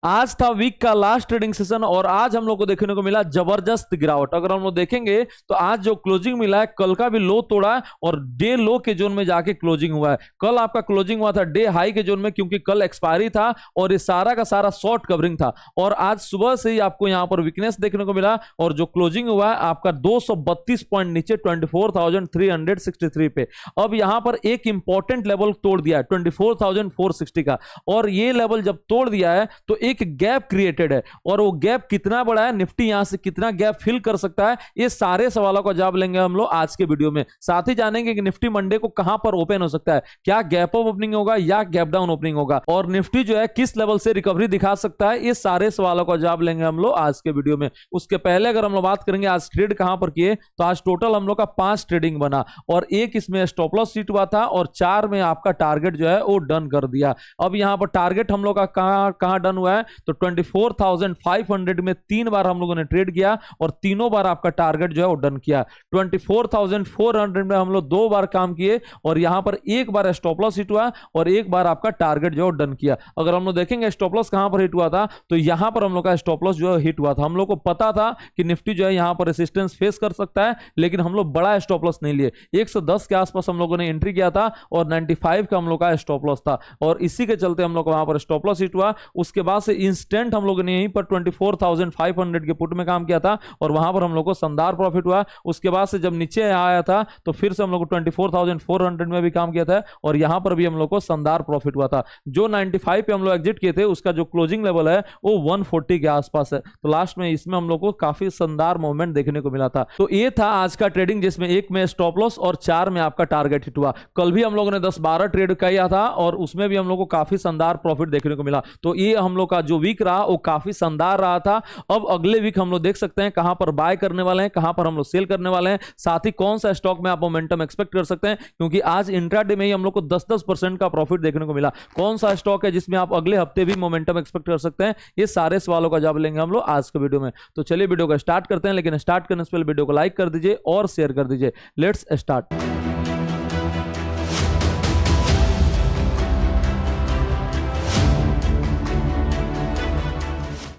आज था वीक का लास्ट ट्रेडिंग सेशन और आज हम लोग को देखने को मिला जबरदस्त गिरावट। अगर हम लोग देखेंगे तो आज जो क्लोजिंग मिला है, कल का भी लो तोड़ा है और डे लो के जोन में जाके क्लोजिंग हुआ है। कल आपका क्लोजिंग हुआ था डे हाई के जोन में, क्योंकि कल एक्सपायरी था और ये सारा का सारा शॉर्ट कवरिंग था। और आज सुबह से ही आपको यहां पर वीकनेस देखने को मिला और जो क्लोजिंग हुआ है आपका 232 पॉइंट नीचे 24,363 पे। अब यहां पर एक इंपॉर्टेंट लेवल तोड़ दिया है 24,460 का, और ये लेवल जब तोड़ दिया है तो एक गैप क्रिएटेड है। और वो गैप कितना बड़ा है, निफ्टी यहां से कितना गैप फिल कर सकता है, ये सारे सवालों का जवाब लेंगे हम लोग आज के वीडियो में। साथ ही जानेंगे कि निफ्टी मंडे को कहां पर ओपन हो सकता है, क्या गैप अप ओपनिंग होगा या गैप डाउन ओपनिंग होगा, और निफ्टी जो है किस लेवल से रिकवरी दिखा सकता है, ये सारे सवालों का जवाब लेंगे हम लोग आज के वीडियो में। उसके पहले अगर हम लोग बात करेंगे आज ट्रेड कहां पर किए, तो आज टोटल हम लोग का 5 ट्रेडिंग बना और एक इसमें स्टॉप लॉस हिट हुआ था और 4 में आपका टारगेट जो है वो डन कर दिया। अब यहां पर टारगेट हम लोग का कहां डन हुआ है, तो 24,500 में 3 बार हम लोगों ने ट्रेड किया और तीनों बार आपका टारगेट जो है वो डन किया। 24,400 में हम लोग 2 बार काम किए और यहां पर एक बार स्टॉप लॉस हिट हुआ और एक बार आपका टारगेट जो है डन किया। अगर हम लोग देखेंगे स्टॉप लॉस कहां पर हिट हुआ था, तो यहां पर हम लोग का स्टॉप लॉस जो है हिट हुआ था। हम लोग को पता था कि निफ्टी जो है यहां पर रेसिस्टेंस फेस कर सकता है, लेकिन हम लोग बड़ा स्टॉप लॉस नहीं लिए। 110 के आसपास हम लोगों ने एंट्री किया था और 95 का हम लोग का स्टॉप लॉस था, और इसी के चलते हम लोग वहां पर स्टॉप लॉस हिट हुआ। उसके बाद से इंस्टेंट हम लोगों ने यहीं पर 24,500 के पुट में काम किया था और वहां पर हम लोग को शानदार प्रॉफिट हुआ। उसके बाद से जब नीचे आया था तो फिर से हम लोग को 24,400 में भी काम किया था और यहां पर भी हम लोग को शानदार प्रॉफिट हुआ था। जो 95 पे हम लोग एग्जिट किए थे उसका जो क्लोजिंग लेवल है वो 140 के आसपास है, तो लास्ट में इसमें हम लोग को काफी शानदार मूवमेंट देखने को मिला था। तो ये था आज का ट्रेडिंग, जिसमें एक में स्टॉप लॉस और 4 में आपका टारगेट हिट हुआ। कल भी हम लोगों ने 10-12 ट्रेड किया था और उसमें भी हम लोग को काफी शानदार प्रॉफिट देखने को मिला। तो ये हम लोग का जो वीक रहा वो काफी शानदार रहा था। अब अगले वीक हम लोग देख सकते हैं कहां पर बाय करने वाले हैं, कहां पर हम लोग सेल करने वाले हैं, साथ ही कौन सा स्टॉक में आप मोमेंटम एक्सपेक्ट कर सकते हैं, क्योंकि आज इंट्राडे में ही हम लोग को 10-10% का प्रॉफिट देखने को मिला। कौन सा स्टॉक है जिसमें आप अगले हफ्ते भी मोमेंटम एक्सपेक्ट कर सकते हैं, ये सारे सवालों का जवाब लेंगे हम लोग आज के वीडियो में। तो चलिए वीडियो को स्टार्ट करते हैं, लेकिन स्टार्ट करने से पहले वीडियो को लाइक कर दीजिए और शेयर कर दीजिए। Let's start.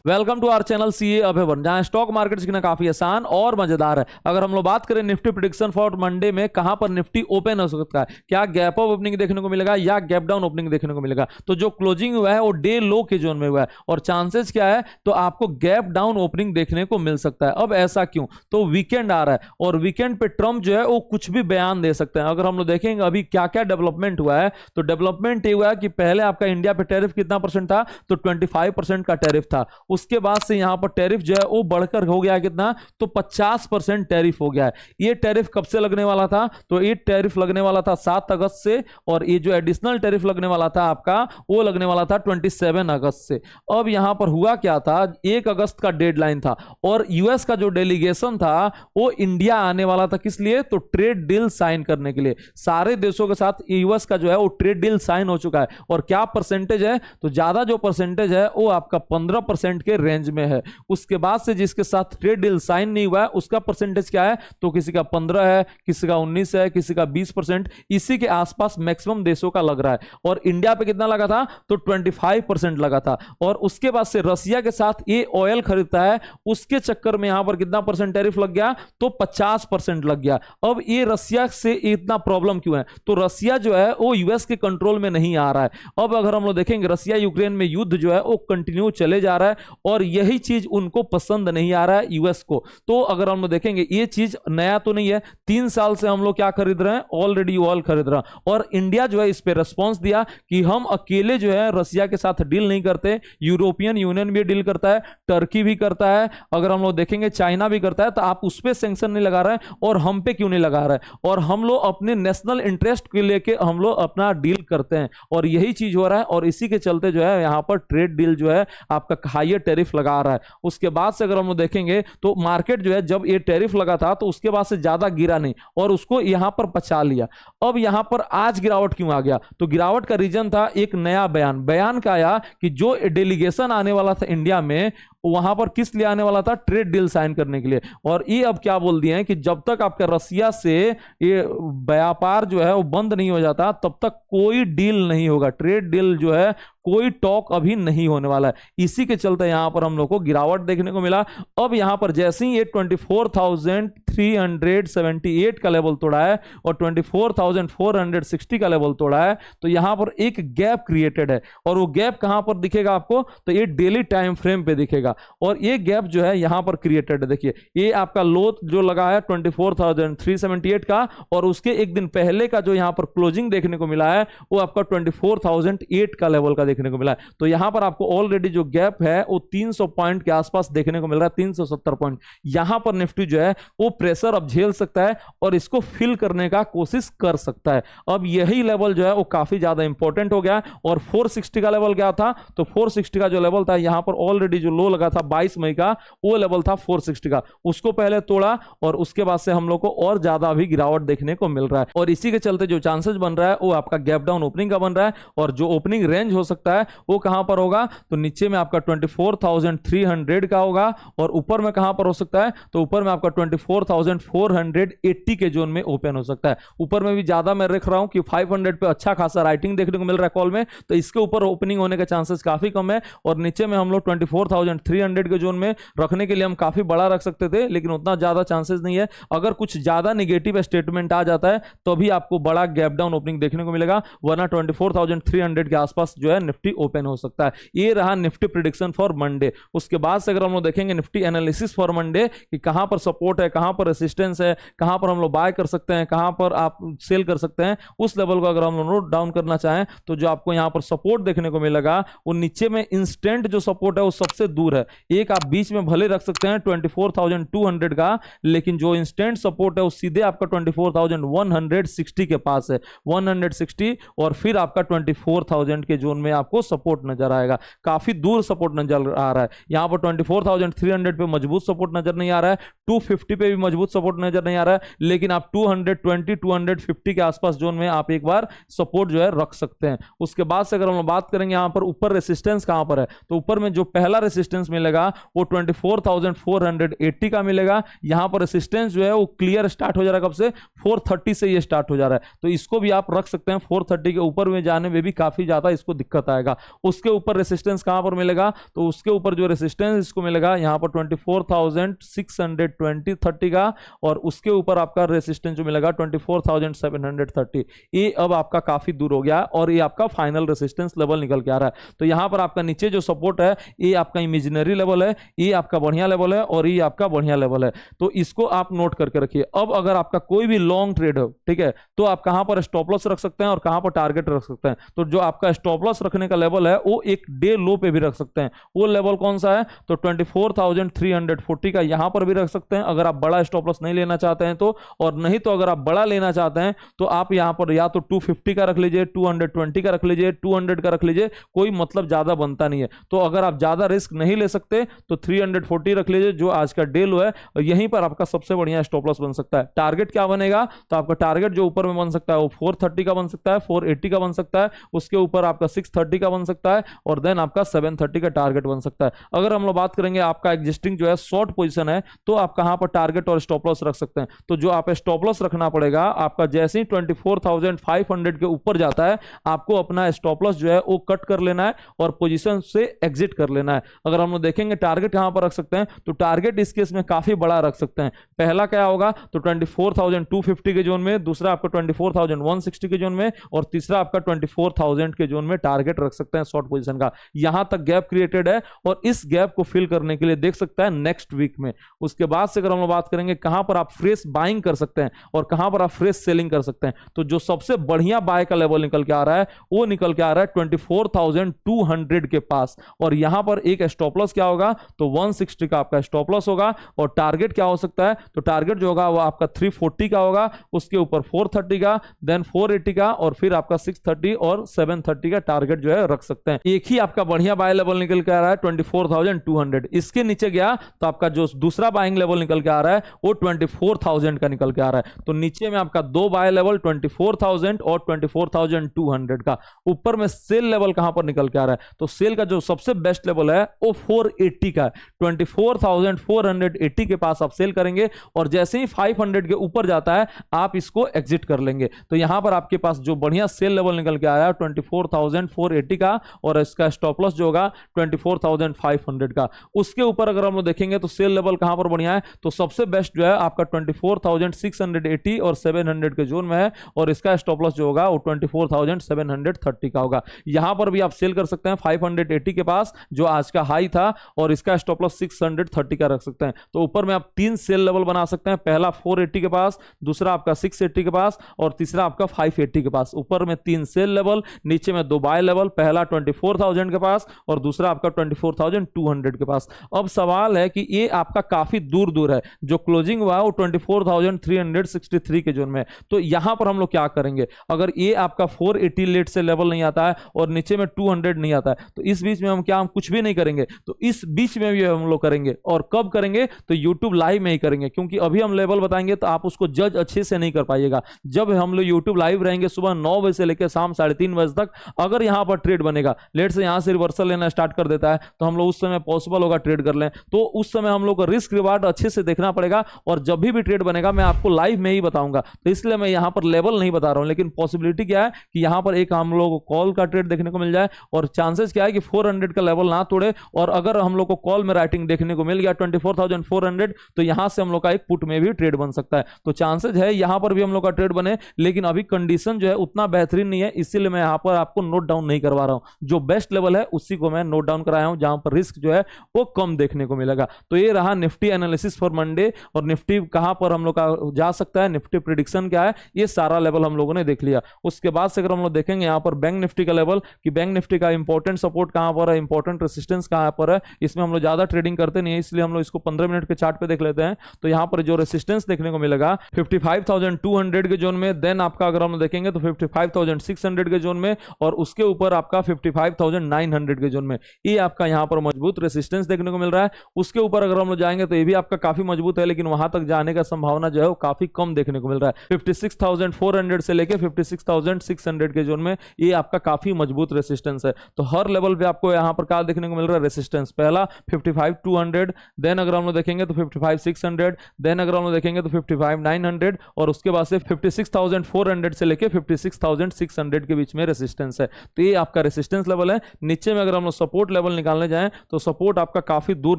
Welcome to our channel CA Abhay one, जहां स्टॉक मार्केट सीखना काफी आसान और मजेदार है। अगर हम लोग बात करें निफ्टी प्रेडिक्शन फॉर मंडे में, कहां पर निफ्टी ओपन हो सकता है, क्या गैप अप ओपनिंग देखने को मिलेगा या गैप डाउन ओपनिंग देखने को मिलेगा, तो जो क्लोजिंग हुआ है वो डे लो के जोन में हुआ है और चांसेस क्या है, तो आपको गैप डाउन ओपनिंग देखने को मिल सकता है। अब ऐसा क्यों, तो वीकेंड आ रहा है और वीकेंड पे ट्रम्प जो है वो कुछ भी बयान दे सकते हैं। अगर हम लोग देखेंगे अभी क्या क्या डेवलपमेंट हुआ है, तो डेवलपमेंट ये हुआ है कि पहले आपका इंडिया पे टैरिफ कितना परसेंट था, तो 25% का टैरिफ था। उसके बाद से यहां पर टैरिफ जो है वो बढ़कर हो गया कितना, तो 50% टैरिफ हो गया है। ये टैरिफ कब से लगने वाला था, तो ये टैरिफ लगने वाला था 7 अगस्त से, और ये जो एडिशनल टैरिफ लगने वाला था आपका वो लगने वाला था 27 अगस्त से। अब यहां पर हुआ क्या था, 1 अगस्त का डेडलाइन था और यूएस का जो डेलीगेशन था वो इंडिया आने वाला था। किस लिए, तो ट्रेड डील साइन करने के लिए। सारे देशों के साथ यूएस का जो है वो ट्रेड डील साइन हो चुका है, और क्या परसेंटेज है, तो ज्यादा जो परसेंटेज है वो आपका 15% के रेंज में है। उसके बाद से जिसके साथ ट्रेड डील साइन नहीं हुआ है उसका परसेंटेज क्या है, तो किसी का 15 है, किसी का 19 है, किसी का 20%, इसी के आसपास मैक्सिमम देशों का लग रहा है। और इंडिया पे कितना लगा था, तो 25% लगा था। और उसके बाद से रसिया के साथ ये ऑयल खरीदता है, उसके चक्कर में यहां पर कितना परसेंट टैरिफ लग गया, तो 50% लग गया। अब ये रसिया से इतना प्रॉब्लम क्यों है, तो रसिया जो है वो यूएस के कंट्रोल में नहीं आ रहा है। अब अगर हम लोग देखेंगे रसिया यूक्रेन में युद्ध जो है वो कंटिन्यू चले जा रहा है और यही चीज उनको पसंद नहीं आ रहा है यूएस को। तो अगर हम देखेंगे ये चीज नया तो नहीं है, 3 साल से हम लोग क्या खरीद रहे हैं, ऑलरेडी ऑयल खरीद रहे हैं। और इंडिया जो है इस पे रिस्पांस दिया कि हम अकेले जो है रसिया के साथ डील नहीं करते, यूरोपियन यूनियन भी डील करता है, टर्की भी करता है, अगर हम लोग देखेंगे चाइना भी करता है, तो आप उस पर सैंक्शन नहीं लगा रहे हैं और हम पे क्यों नहीं लगा रहे हैं, और हम लोग अपने नेशनल इंटरेस्ट के लेके हम लोग अपना डील करते हैं। और यही चीज हो रहा है और इसी के चलते जो है यहां पर ट्रेड डील जो है आपका हाईयर टैरिफ लगा रहा है। उसके बाद से अगर हम लोग देखेंगे तो मार्केट जो है जब ये टैरिफ लगा था तो उसके बाद से ज्यादा गिरा नहीं और उसको यहां पर बचा लिया। अब यहां पर आज गिरावट क्यों आ गया, तो गिरावट का रीजन था एक नया बयान का आया कि जो डेलीगेशन आने वाला था इंडिया में वहां पर किस लिए आने वाला था, ट्रेड डील साइन करने के लिए। और ये अब क्या बोल दिए हैं कि जब तक आपका रसिया से ये व्यापार जो है वो बंद नहीं हो जाता तब तक कोई डील नहीं होगा, ट्रेड डील जो है कोई टॉक अभी नहीं होने वाला है। इसी के चलते यहां पर हम लोग को गिरावट देखने को मिला। अब यहां पर जैसे ही ये 24,378 का लेवल तोड़ा है और 24,460 का लेवल तोड़ा है, तो यहां पर एक गैप क्रिएटेड है। और वो गैप कहां पर दिखेगा आपको, तो ये डेली टाइम फ्रेम पे दिखेगा। और ये गैप जो है यहां पर क्रिएटेड है, देखिए ये आपका लो जो लगा है 24,378 का, और उसके एक दिन पहले का जो यहां पर क्लोजिंग देखने को मिला है वो आपका 24,008 का लेवल का देखने को मिला है। तो यहां पर आपको ऑलरेडी जो गैप है वो 300 पॉइंट के आसपास देखने को मिल रहा है, 370 पॉइंट। यहां पर निफ्टी जो है वो प्रेशर अब झेल सकता है और इसको फिल करने का कोशिश कर सकता है। अब यही लेवल जो है वो काफी ज्यादा इंपॉर्टेंट हो गया। और 460 का लेवल क्या था, तो 460 का जो लेवल था यहां पर ऑलरेडी जो लो लगा था 22 मई का, वो लेवल था 460 का, उसको पहले तोड़ा और उसके बाद से हम लोग को और ज्यादा भी गिरावट देखने को मिल रहा है। और इसी के चलते जो चांसेस बन रहा है वो आपका गैप डाउन ओपनिंग का बन रहा है। और जो ओपनिंग रेंज हो सकता है वो कहां पर होगा, तो नीचे में आपका 24,300 का होगा और ऊपर में कहां पर हो सकता है, तो ऊपर में आपका 24,480 के जोन में ओपन हो सकता है। ऊपर में भी ज्यादा मैं रख रहा हूं कि 500 पे अच्छा खासा राइटिंग देखने को मिल रहा है कॉल में, तो इसके ऊपर ओपनिंग होने का चांसेस काफी कम है। और नीचे में हम लोग 24,300 के जोन में रखने के लिए हम काफी बड़ा रख सकते थे, लेकिन उतना ज्यादा चांसेस नहीं है। अगर कुछ ज्यादा निगेटिव स्टेटमेंट आ जाता है तो भी आपको बड़ा गैप डाउन ओपनिंग देखने को मिलेगा, वरना 24,300 के आसपास जो है निफ्टी ओपन हो सकता है। ये रहा निफ्टी प्रेडिक्शन फॉर मंडे। उसके बाद से अगर हम लोग देखेंगे निफ्टी एनालिसिस फॉर मंडे कि कहां पर सपोर्ट है, कहां पर रेसिस्टेंस है, कहां पर हम लोग बाय कर सकते हैं, कहां पर आप सेल कर सकते हैं, उस लेवल को अगर हम लोग नोट डाउन करना चाहें तो जो आपको यहां पर सपोर्ट देखने को मिलेगा वो नीचे में इंस्टेंट जो सपोर्ट है वो सबसे दूर है। एक आप बीच में भले रख सकते हैं 24,200 का, लेकिन जो इंस्टेंट सपोर्ट है वो सीधे आपका 24,160 के पास है, 160, और फिर आपका 24,000 के जोन में आपको सपोर्ट नजर आएगा। काफी दूर सपोर्ट नजर आ रहा है। यहां पर 24,300 पे मजबूत सपोर्ट नजर नहीं आ रहा है, 250 पे भी मजबूत सपोर्ट नजर नहीं आ रहा है, लेकिन आप 220, 250 के आसपास जोन में आप एक बार सपोर्ट जो है रख सकते हैं। उसके बाद से अगर हम बात करेंगे यहां पर ऊपर रेसिस्टेंस कहां पर है, तो ऊपर में जो पहला रेसिस्टेंस मिलेगा वो 24,480 का मिलेगा। यहां पर रेसिस्टेंस जो है वो क्लियर स्टार्ट हो जा रहा है, कब से, 430 से ये स्टार्ट हो जा रहा है, तो इसको भी आप रख सकते हैं। 430 के ऊपर में जाने में भी काफी ज्यादा इसको दिक्कत आएगा। उसके ऊपर रेसिस्टेंस कहां पर मिलेगा, तो उसके ऊपर जो रेसिस्टेंस इसको मिलेगा यहां पर 24,620 30 का, और उसके ऊपर आपका रेसिस्टेंस जो मिलेगा 24,730। ये अब आपका काफी दूर हो गया और ये आपका फाइनल रेसिस्टेंस लेवल निकल के आ रहा है। तो यहां पर आपका नीचे जो सपोर्ट है ये आपका इमेजिनरी लेवल है, ये आपका बढ़िया लेवल है और ये आपका बढ़िया लेवल है, तो इसको आप नोट करके रखिए। अब अगर आपका कोई भी लॉन्ग ट्रेड हो, ठीक है, तो आप कहां पर स्टॉप लॉस रख सकते हैं और कहां पर टारगेट रख सकते हैं। तो जो आपका स्टॉप लॉस रखने का लेवल है वो एक डे लो पे भी रख सकते हैं। वो लेवल कौन सा है, तो 24,340 का यहां पर भी रख सकते हैं अगर आप बड़ा स्टॉप लॉस नहीं लेना चाहते हैं तो। और नहीं तो अगर आप बड़ा लेना चाहते हैं तो आप यहां पर या तो 250 का रख लीजिए, 220 का रख लीजिए, 200 का रख लीजिए, कोई मतलब ज्यादा बनता नहीं है। तो अगर आप ज्यादा रिस्क नहीं ले सकते तो 340 रख लीजिए जो आज का डे लो है, और यहीं पर आपका सबसे बढ़िया स्टॉप लॉस बन सकता है। टारगेट क्या बनेगा, तो आपका टारगेट जो ऊपर में बन सकता है वो 430 का बन सकता है, 480 का बन सकता है, उसके ऊपर आपका 630 का बन सकता है, और देन आपका 730 का टारगेट बन सकता है। अगर हम लोग बात करेंगे आपका एग्जिस्टिंग जो है शॉर्ट पोजीशन है तो आप कहां पर टारगेट और स्टॉप लॉस रख सकते हैं। तो जो आप स्टॉप लॉस रखना पड़ेगा आपका, जैसे ही 24,500 के ऊपर जाता है आपको अपना स्टॉप लॉस जो है वो कट कर लेना है और पोजीशन से एग्जिट कर लेना है। अगर हम लोग देखेंगे टारगेट कहां पर रख सकते हैं, तो टारगेट इस केस में काफी बड़ा रख सकते हैं। पहला क्या होगा, तो 24,250 के जोन में, दूसरा आपका 24,160 के जोन में, और तीसरा आपका 24,000 के जोन में टारगेट रख सकते हैं शॉर्ट पोजीशन का। यहां तक गैप क्रिएटेड है और इस गैप को फिल करने के लिए देख सकता है नेक्स्ट वीक में। उसके बाद से अगर हम लोग बात करेंगे कहां पर आप फ्रेश बाइंग कर सकते हैं और कहां पर आप फ्रेश सेलिंग कर सकते हैं, तो जो सबसे बढ़िया बाय का लेवल निकल के आ रहा है वो निकल के आ रहा है 24,200 के पास। और यहां पर एक स्टॉप लॉस क्या होगा, तो 160 का आपका स्टॉप लॉस होगा, और टारगेट क्या हो सकता है, तो टारगेट जो होगा वो आपका 340 का होगा, उसके ऊपर 430 का, देन 480 का, और फिर आपका 630 और 730 का टारगेट जो है रख सकते हैं। एक ही आपका बढ़िया बाय लेवल निकल के आ रहा है 24,200। इसके नीचे गया तो आपका जो दूसरा बाइंग लेवल निकल के आ रहा है वो 24,000 का निकल के आ रहा है। तो नीचे में आपका दो बाय लेवल 24,000 और 24,200 का, ऊपर में सेल लेवल कहां पर निकल के आ रहा है, तो सेल का जो सबसे बेस्ट लेवल है वो 480 का है। 24,480 के पास आप सेल करेंगे और जैसे ही 500 के ऊपर जाता है आप इसको एग्जिट कर लेंगे। तो यहां पर आपके पास जो बढ़िया सेल लेवल निकल के आया है 24,480 का, और इसका स्टॉप लॉस जो होगा 24,500 का। उसके ऊपर अगर हम लोग देखेंगे तो सेल लेवल कहां पर बढ़िया है, तो सबसे बेस्ट जो है आपका 24,680 और 700 के जोन में है, और इसका स्टॉप लॉस जो होगा वो 24,730 का होगा। यहां पर भी आप सेल कर सकते हैं 580 के पास जो आज का हाई था, और इसका स्टॉप लॉस 630 का रख सकते हैं। तो ऊपर में आप तीन सेल लेवल बना सकते हैं, पहला 480 के पास, दूसरा आपका 680 के पास, और तीसरा आपका 580 के पास। ऊपर में तीन सेल लेवल, नीचे में दो बाय लेवल, पहला 24,000 के पास और दूसरा आपका 24,200 के पास। अब सवाल है कि ये आपका काफी दूर दूर है, जो क्लोजिंग हुआ वो 24,363 के जोन में। तो यहां पर हम लोग क्या करेंगे, अगर ये आपका 480 लेट से लेवल नहीं आता है और नीचे में 200 नहीं आता है, तो इस बीच में हम कुछ भी नहीं करेंगे। तो इस बीच में भी हम लोग करेंगे, और कब करेंगे, तो YouTube लाइव में ही करेंगे, क्योंकि अभी हम लेवल बताएंगे तो आप उसको जज अच्छे से नहीं कर पाइएगा। जब हम लोग YouTube लाइव रहेंगे सुबह 9 बजे से लेकर शाम 3:30 बजे तक, अगर यहां पर ट्रेड बनेगा, लेट से यहां से रिवर्सल लेना स्टार्ट कर देता है, तो हम लोग उस समय पॉसिबल होगा ट्रेड कर लें। तो उस समय हम लोग को रिस्क रिवार्ड अच्छे से देखना पड़ेगा, और जब भी ट्रेड बनेगा मैं आपको लाइव में ही बताऊंगा। तो इसलिए मैं यहां पर लेवल नहीं बता रहा हूं, लेकिन पॉसिबिलिटी क्या है कि यहां पर एक हम लोग को कॉल का ट्रेड देखने को मिल जाए, और चांसेस क्या है कि 400 का लेवल ना तोड़े, और अगर हम लोग को कॉल में राइटिंग देखने को मिल गया 24,400, तो यहां से हम लोग का एक पुट में भी ट्रेड बन सकता है। तो चांसेस है यहां पर भी हम लोग का ट्रेड बने, लेकिन अभी कंडीशन जो है उतना बेहतरीन नहीं है, इसीलिए मैं यहां पर आपको नोट डाउन नहीं करवा रहा हूं। जो बेस्ट लेवल है उसी को मैं नोट डाउन कराया हूं, जहां पर रिस्क जो है वो कम देखने को मिलेगा। तो ये रहा निफ्टी एनालिसिस फॉर मंडे, और निफ्टी कहां पर हम लोग का जा सकता है, निफ्टी प्रेडिक्शन क्या है, ये सारा लेवल हम लोगों ने देख लिया। उसके बाद से अगर हम लोग देखेंगे यहां पर बैंक निफ्टी का लेवल, कि बैंक निफ्टी का इंपॉर्टेंट सपोर्ट कहां पर है, इंपॉर्टेंट रेसिस्टेंस कहां पर है, इसमें हम लोग ज्यादा ट्रेडिंग करते नहीं है, इसलिए हम लोग इसको 15 मिनट के चार्ट पे देख लेते हैं। तो यहां पर जो रेसिस्टेंस देखने को मिलेगा 55,200 के जोन में, देन आपका अगर हम देखेंगे तो 55,600 के जोन में, और उसके ऊपर आपका 55,900 के जोन में। ये आपका यहां पर मजबूत रेसिस्टेंस देखने को मिल रहा है। उसके ऊपर अगर हम लोग जाएंगे तो ये भी आपका काफी मजबूत है, लेकिन वहां तक जाने का संभावना जो है वो काफी कम देखने को मिल रहा है। 56,400 से लेके 56,600 के जोन में ये आपका काफी मजबूत रेसिस्टेंस है। तो हर लेवल पे आपको यहां पर क्या देखने को मिल रहा है, रेसिस्टेंस। पहला 55,200, देन अगर हम लोग देखेंगे तो 55,600, देन अगर हम लोग देखेंगे तो 55,900, और उसके बाद से 56,400 से लेके 56,600 के बीच में रेसिस्टेंस है। तो ये आपका रेसिस्टेंस लेवल है। नीचे में अगर हम लोग सपोर्ट लेवल निकालने जाएं तो सपोर्ट आपका काफी दूर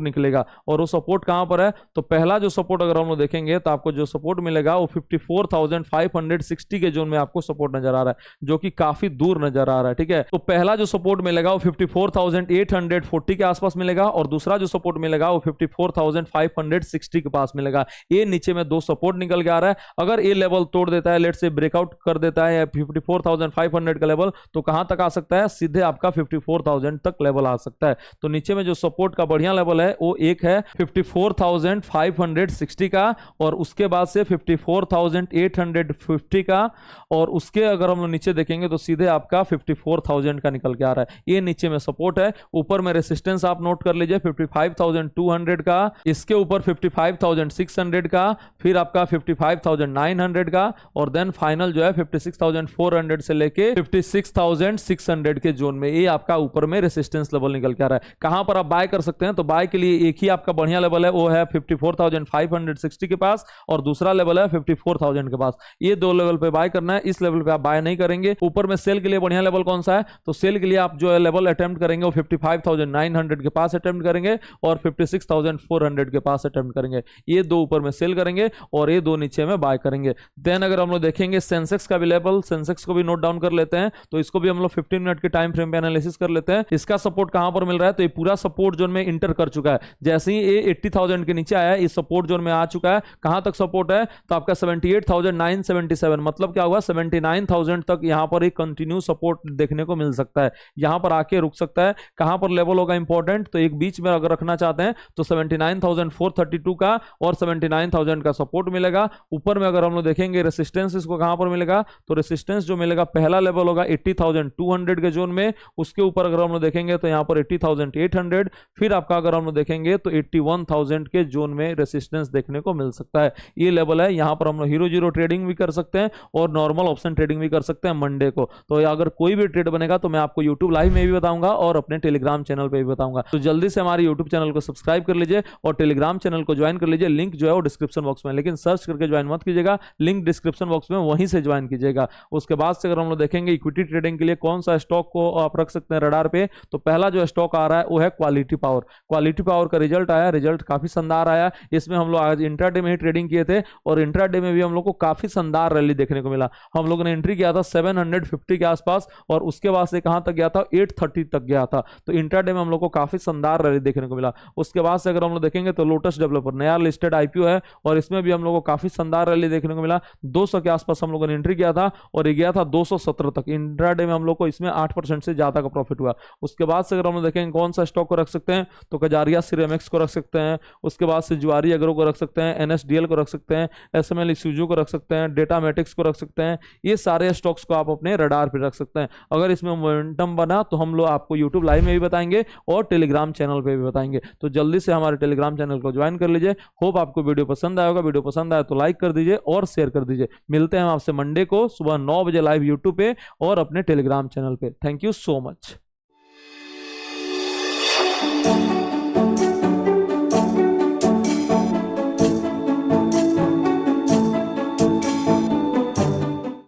निकलेगा, और वो सपोर्ट कहां पर है, तो पहला जो सपोर्ट अगर हम लोग देखेंगे तो आपको जो सपोर्ट मिलेगा वो 54,560 के जोन में आपको सपोर्ट नजर आ रहा है, जो कि काफी दूर नजर आ रहा है। ठीक है, तो पहला जो सपोर्ट मिलेगा वो 54,840 के आसपास मिलेगा, और दूसरा जो सपोर्ट मिलेगा वो 54,560 के पास मिलेगा। ये नीचे में दो सपोर्ट निकल के आ रहा है। अगर ये लेवल तोड़ देता है, लेट से ब्रेकआउट कर देता है 54,500 का लेवल, तो कहां तक आ सकता है, सीधे आपका 54,000 तक लेवल आ सकता है। तो नीचे में जो सपोर्ट का बढ़िया लेवल है वो एक है 54,560 का, और उसके बाद से 54,850 का, और उसके अगर हम लोग नीचे देखेंगे तो सीधे आपका 54,000 का निकल के आ रहा है। ये नीचे में सपोर्ट है। ऊपर में रेसिस्टेंस आप नोट कर लीजिए 55,200 का, इसके ऊपर 55,600 का, फिर आपका 55,900 का, और देन फाइनल जो है 56,400 से लेके 56,600 के जोन में। ये आपका ऊपर में रेसिस्टेंस लेवल निकल के आ रहा है। कहां पर आप बाय कर सकते हैं, तो बाय के लिए एक ही आपका बढ़िया लेवल है, वो है 54,560 के पास, और दूसरा लेवल है 54,000 के पास। ये दो लेवल पे बाय करना है, इस लेवल पे आप बाय नहीं करेंगे। ऊपर में सेल के लिए बढ़िया लेवल कौन सा है, तो सेल के लिए आप जो है लेवल अटेम्प्ट करेंगे वो 55,900 के पास अटेम्प्ट करेंगे, और 56,400 के पास अटेम्प्ट करेंगे। ये दो ऊपर में सेल करेंगे, और ये दो नीचे में बाय करेंगे। देन अगर हम लोग देखेंगे सेंसेक्स का भी लेवल, सेंसेक्स को भी नोट डाउन कर लेते हैं, तो इसको भी हम लोग 15 मिनट के टाइम फ्रेम पे एनालिसिस कर लेते हैं। इसका सपोर्ट कहां पर मिल रहा है, तो ये पूरा सपोर्ट जोन में इंटर कर चुका है। जैसे ही ये 80,000 के नीचे आया, इस सपोर्ट जोन में आ चुका है। कहां तक सपोर्ट है, तो आपका 78,977, मतलब क्या हुआ 79,000 तक यहां पर एक कंटिन्यू सपोर्ट देखने को मिल सकता है। यहां पर आके रुक सकता है। कहां पर लेवल होगा इंपॉर्टेंट, तो एक बीच में अगर रखना चाहते हैं तो 79,432 का और 79,000 का सपोर्ट मिलेगा। ऊपर में अगर हम लोग देखेंगे रेसिस्टेंस, इसको कहां पर मिलेगा, तो रेसिस्टेंस जो मिलेगा पहला लेवल होगा 80,200 के जोन में। उसके ऊपर अगर हम लोग देखेंगे तो यहां पर 80,800, फिर आपका अगर हम लोग देखेंगे तो 81,000 के जोन में रेसिस्टेंस रेजिस्टेंस देखने को मिल सकता है। ये लेवल है, यहाँ पर हम लोग हीरो जीरो ट्रेडिंग भी कर सकते हैं और नॉर्मल ऑप्शन ट्रेडिंग भी कर सकते हैं मंडे को। तो अगर कोई भी ट्रेड बनेगा तो मैं आपको यूट्यूब लाइव में भी बताऊंगा और अपने टेलीग्राम चैनल पे भी बताऊंगा। तो जल्दी से हमारे यूट्यूब चैनल को सब्सक्राइब कर लीजिए और टेलीग्राम चैनल को ज्वाइन कर लीजिए। लिंक जो है वो डिस्क्रिप्शन बॉक्स में, लेकिन सर्च करके ज्वाइन मत कीजिएगा, लिंक डिस्क्रिप्शन बॉक्स में, वहीं से ज्वाइन कीजिएगा। उसके बाद से अगर हम लोग देखेंगे इक्विटी ट्रेडिंग के लिए कौन सा स्टॉक को आप रख सकते हैं रडार पे, तो पहला जो स्टॉक आ रहा है वो है क्वालिटी पावर। क्वालिटी पावर का रिजल्ट आया, रिजल्ट काफी शानदार आया। इसमें हम लोग आज इंट्राडे में ही ट्रेडिंग किए थे और इंट्राडे में भी हम लोग को काफी शानदार रैली देखने को मिला। हम लोगों ने एंट्री किया था 750 के आसपास और उसके बाद से कहां तक गया था, 830 तक गया था। तो इंट्राडे में हम लोग को काफी शानदार रैली देखने को मिला। उसके बाद से अगर हम लोग देखेंगे तो लोटस डेवलपर नया लिस्टेड आईपीओ है और इसमें भी हम लोग को काफी शानदार रैली देखने को मिला। 200 के आसपास हम लोगों ने एंट्री किया था और ये गया था 217 तक। इंट्राडे में हम लोग को इसमें 8% से ज्यादा का प्रॉफिट हुआ। उसके बाद से अगर हम लोग देखेंगे कौन सा स्टॉक को रख सकते हैं, तो कजारिया सिरेमिक्स को रख सकते हैं। उसके बाद से जुआरी एग्रो को रख सकते हैं, एनएसडीएल को रख सकते हैं, एसएमएल इसूजू को रख सकते हैं, डेटामेटिक्स को रख सकते हैं। ये सारे स्टॉक्स को आप अपने रडार पे रख सकते हैं। अगर इसमें मोमेंटम बना तो हम लोग आपको यूट्यूब लाइव में भी बताएंगे और टेलीग्राम चैनल पे भी बताएंगे। तो जल्दी से हमारे टेलीग्राम चैनल को ज्वाइन कर लीजिए। होप आपको वीडियो पसंद आएगा। वीडियो पसंद आए तो लाइक कर दीजिए और शेयर कर दीजिए। मिलते हैं आपसे मंडे को सुबह 9 बजे लाइव यूट्यूब पे और अपने टेलीग्राम चैनल पे। Thank you so much.